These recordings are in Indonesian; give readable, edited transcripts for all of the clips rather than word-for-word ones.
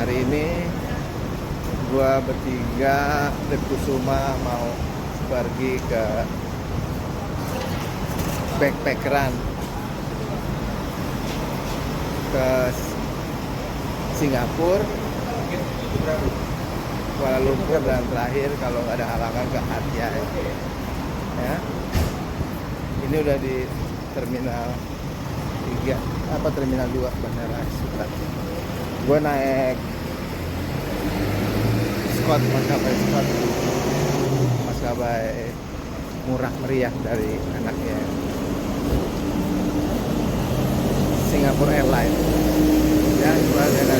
hari ini gua bertiga Kusuma mau pergi ke backpackeran ke Singapura, Kuala Lumpur, dan terakhir kalau nggak ada halangan ke Hatyai. Ya, ini udah di terminal 3 apa terminal 2 Bandara Suta. Gue naik maskapai murah meriah dari anaknya Singapore Airlines. Ya, gue dari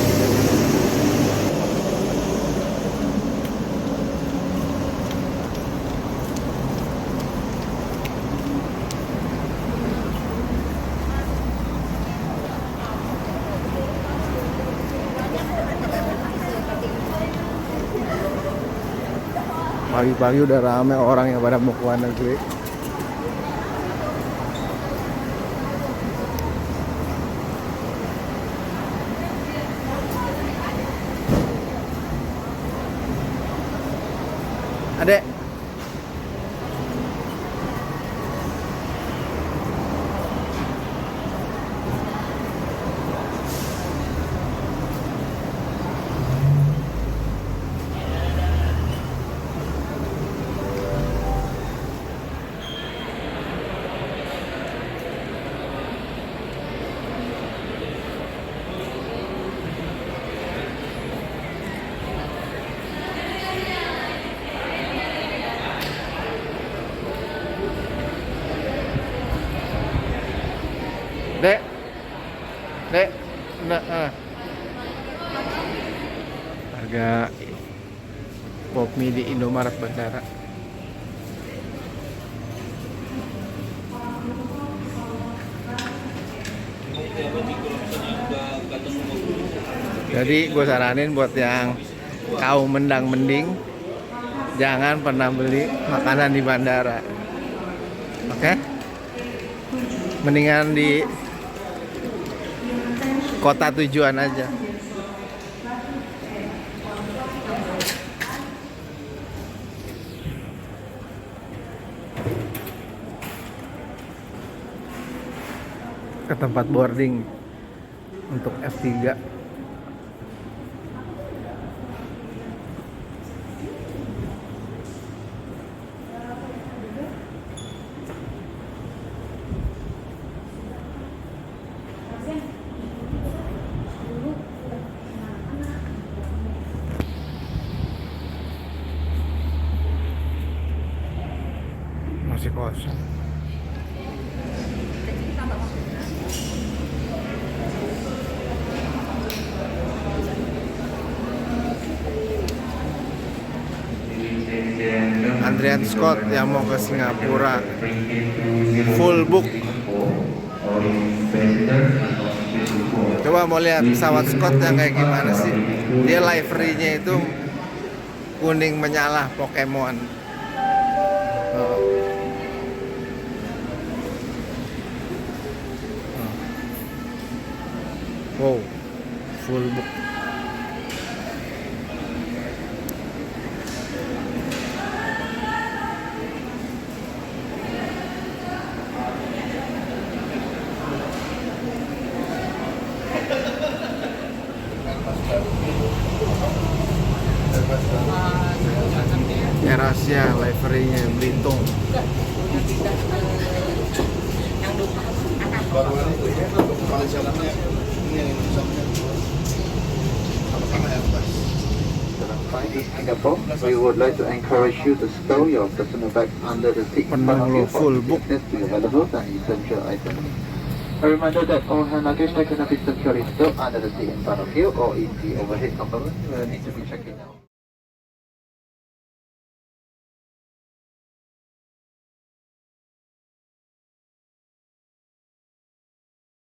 pagi-pagi udah rame orang yang pada mau ke luar negeri. Adek, dek, dek, nah, harga pop mie di Indomaret Bandara. Jadi gue saranin buat yang kaum mendang-mending, jangan pernah beli makanan di bandara. Oke? Mendingan di kota tujuan aja. Ke tempat boarding untuk F3. Masih kosong. Antrian Scott yang mau ke Singapura full book. Coba mau lihat pesawat Scott yang kayak gimana sih? Dia livery-nya itu kuning menyala Pokemon. Wow, full book. Terasnya, livery-nya Belitung. Singapore, we would like to encourage you to stow your personal bags under the seat in front of you for easiness to your valuables and essential items. A reminder that all hand luggage that cannot be securely stowed under the seat in front of you or in the overhead compartment will need to be checked in now.